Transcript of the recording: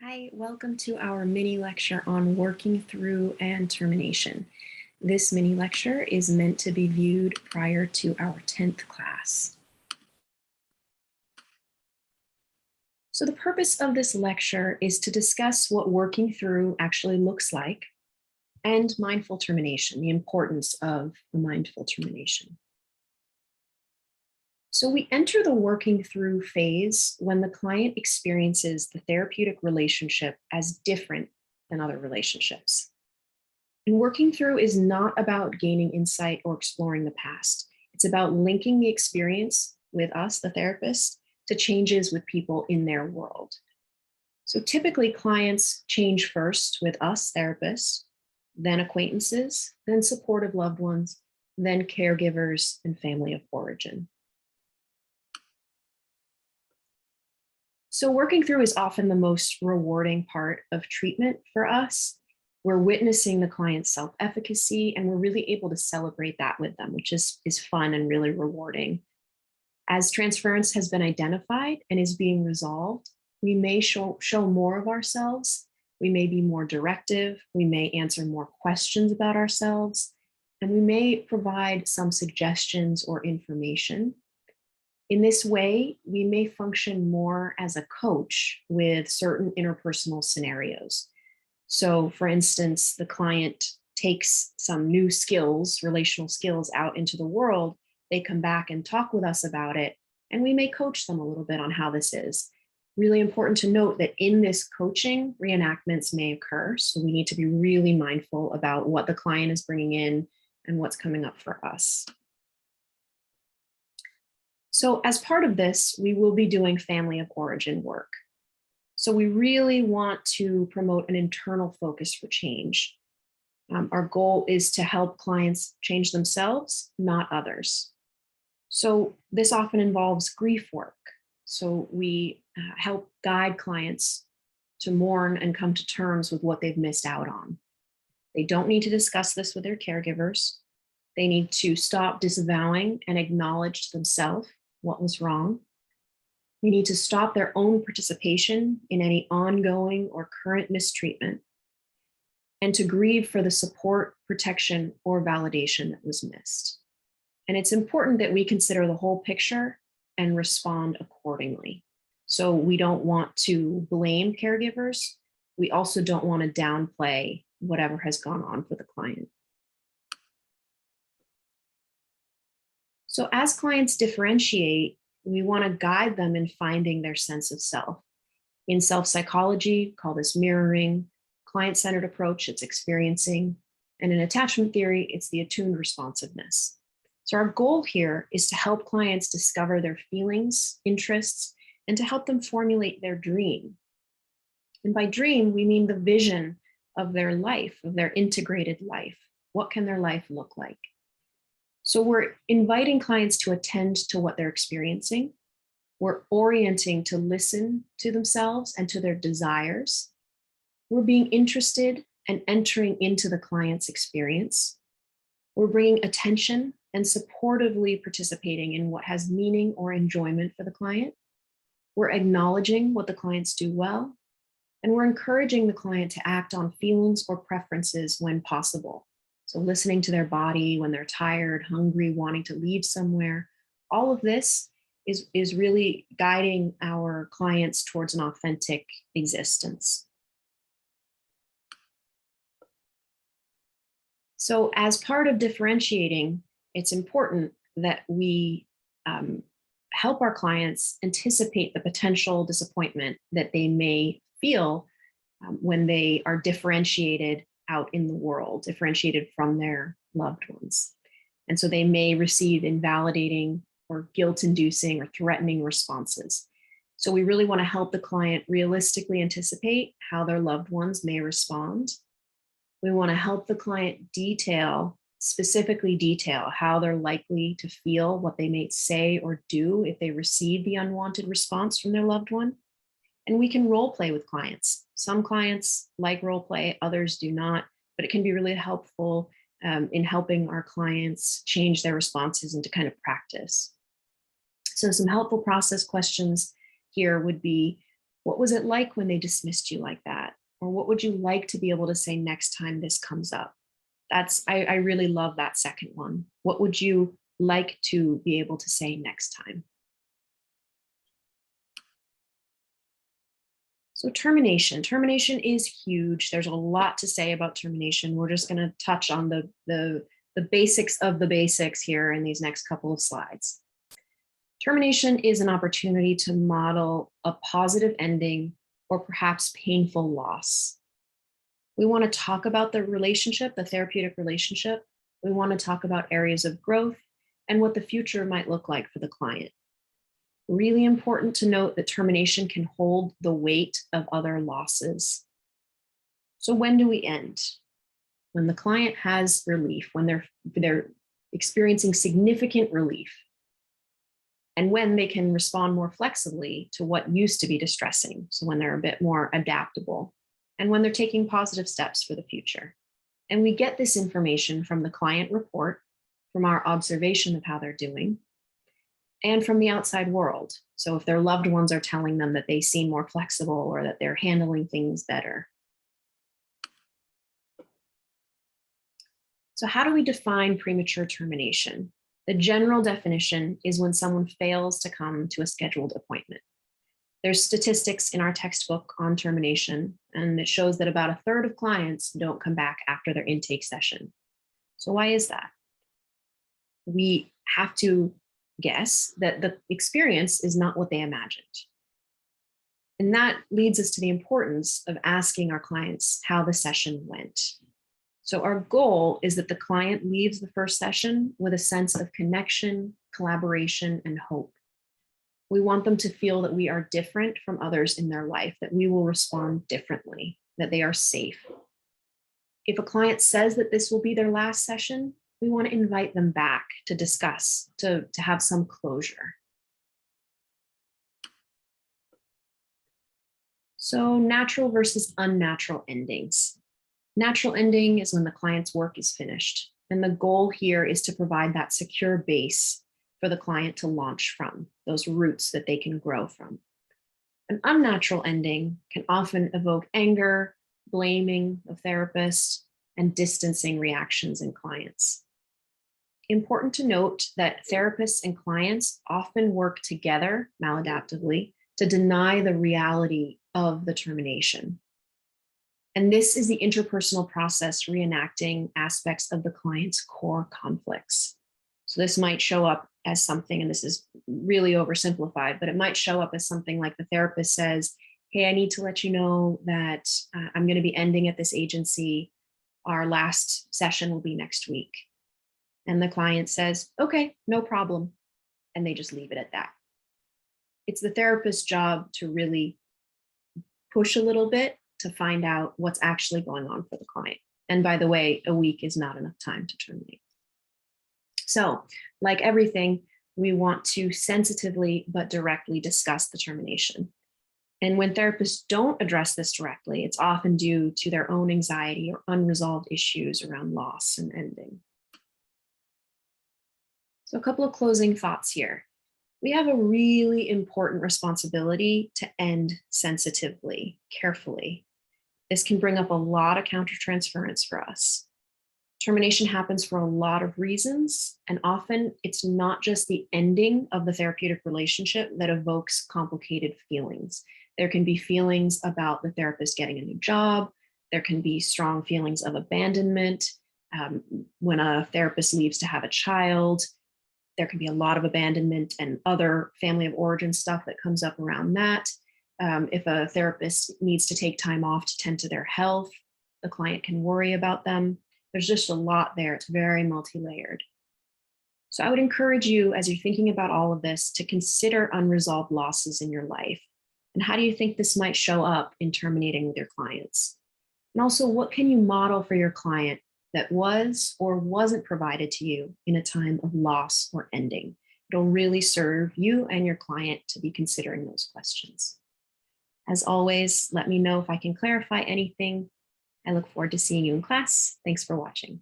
Hi, welcome to our mini lecture on working through and termination. This mini lecture is meant to be viewed prior to our 10th class. So the purpose of this lecture is to discuss what working through actually looks like and mindful termination, the importance of the mindful termination. So we enter the working through phase when the client experiences the therapeutic relationship as different than other relationships. And working through is not about gaining insight or exploring the past. It's about linking the experience with us, the therapist, to changes with people in their world. So typically clients change first with us, therapists, then acquaintances, then supportive loved ones, then caregivers and family of origin. So working through is often the most rewarding part of treatment for us. We're witnessing the client's self-efficacy and we're really able to celebrate that with them, which is fun and really rewarding. As transference has been identified and is being resolved, we may show more of ourselves. We may be more directive. We may answer more questions about ourselves, and we may provide some suggestions or information. In this way, we may function more as a coach with certain interpersonal scenarios. So for instance, the client takes some new skills, relational skills out into the world, they come back and talk with us about it, and we may coach them a little bit on how this is. Really important to note that in this coaching, reenactments may occur, so we need to be really mindful about what the client is bringing in and what's coming up for us. So as part of this, we will be doing family of origin work. So we really want to promote an internal focus for change. Our goal is to help clients change themselves, not others. So this often involves grief work. So we help guide clients to mourn and come to terms with what they've missed out on. They don't need to discuss this with their caregivers. They need to stop disavowing and acknowledge to themselves what was wrong. We need to stop their own participation in any ongoing or current mistreatment, and to grieve for the support, protection, or validation that was missed. And it's important that we consider the whole picture and respond accordingly. So we don't want to blame caregivers. We also don't want to downplay whatever has gone on for the client. So as clients differentiate, we want to guide them in finding their sense of self. In self-psychology, call this mirroring. Client-centered approach, it's experiencing. And in attachment theory, it's the attuned responsiveness. So our goal here is to help clients discover their feelings, interests, and to help them formulate their dream. And by dream, we mean the vision of their life, of their integrated life. What can their life look like? So we're inviting clients to attend to what they're experiencing. We're orienting to listen to themselves and to their desires. We're being interested and entering into the client's experience. We're bringing attention and supportively participating in what has meaning or enjoyment for the client. We're acknowledging what the clients do well, and we're encouraging the client to act on feelings or preferences when possible. So listening to their body when they're tired, hungry, wanting to leave somewhere. All of this is really guiding our clients towards an authentic existence. So as part of differentiating, it's important that we help our clients anticipate the potential disappointment that they may feel when they are differentiated out in the world, differentiated from their loved ones. And so they may receive invalidating or guilt-inducing or threatening responses. So we really want to help the client realistically anticipate how their loved ones may respond. We want to help the client specifically detail how they're likely to feel, what they may say or do if they receive the unwanted response from their loved one. And we can role play with clients. Some clients like role play, others do not, but it can be really helpful in helping our clients change their responses into kind of practice. So some helpful process questions here would be, What was it like when they dismissed you like that? Or what would you like to be able to say next time this comes up? I really love that second one. What would you like to be able to say next time? So termination. Termination is huge. There's a lot to say about termination. We're just going to touch on the basics of the basics here in these next couple of slides. Termination is an opportunity to model a positive ending or perhaps painful loss. We want to talk about the relationship, the therapeutic relationship. We want to talk about areas of growth and what the future might look like for the client. Really important to note that termination can hold the weight of other losses. So when do we end? When the client has relief, when they're experiencing significant relief, and when they can respond more flexibly to what used to be distressing. So when they're a bit more adaptable, and when they're taking positive steps for the future. And we get this information from the client report, from our observation of how they're doing, and from the outside world. So if their loved ones are telling them that they seem more flexible or that they're handling things better. So how do we define premature termination? The general definition is when someone fails to come to a scheduled appointment. There's statistics in our textbook on termination, and it shows that about a third of clients don't come back after their intake session. So why is that? We have to guess that the experience is not what they imagined. And that leads us to the importance of asking our clients how the session went. So our goal is that the client leaves the first session with a sense of connection, collaboration, and hope. We want them to feel that we are different from others in their life, that we will respond differently, that they are safe. If a client says that this will be their last session, we want to invite them back to discuss, to have some closure. So natural versus unnatural endings. Natural ending is when the client's work is finished. And the goal here is to provide that secure base for the client to launch from, those roots that they can grow from. An unnatural ending can often evoke anger, blaming of therapists, and distancing reactions in clients. Important to note that therapists and clients often work together maladaptively to deny the reality of the termination. And this is the interpersonal process reenacting aspects of the client's core conflicts. So this might show up as something, and this is really oversimplified, but it might show up as something like the therapist says, hey, I need to let you know that I'm going to be ending at this agency. Our last session will be next week. And the client says, okay, no problem. And they just leave it at that. It's the therapist's job to really push a little bit to find out what's actually going on for the client. And by the way, a week is not enough time to terminate. So, like everything, we want to sensitively but directly discuss the termination. And when therapists don't address this directly, it's often due to their own anxiety or unresolved issues around loss and ending. So a couple of closing thoughts here. We have a really important responsibility to end sensitively, carefully. This can bring up a lot of countertransference for us. Termination happens for a lot of reasons, and often it's not just the ending of the therapeutic relationship that evokes complicated feelings. There can be feelings about the therapist getting a new job. There can be strong feelings of abandonment. When a therapist leaves to have a child, there can be a lot of abandonment and other family of origin stuff that comes up around that. If a therapist needs to take time off to tend to their health, the client can worry about them. There's just a lot there. It's very multi-layered. So I would encourage you, as you're thinking about all of this, to consider unresolved losses in your life. And how do you think this might show up in terminating with your clients? And also, what can you model for your client that was or wasn't provided to you in a time of loss or ending? It'll really serve you and your client to be considering those questions. As always, let me know if I can clarify anything. I look forward to seeing you in class. Thanks for watching.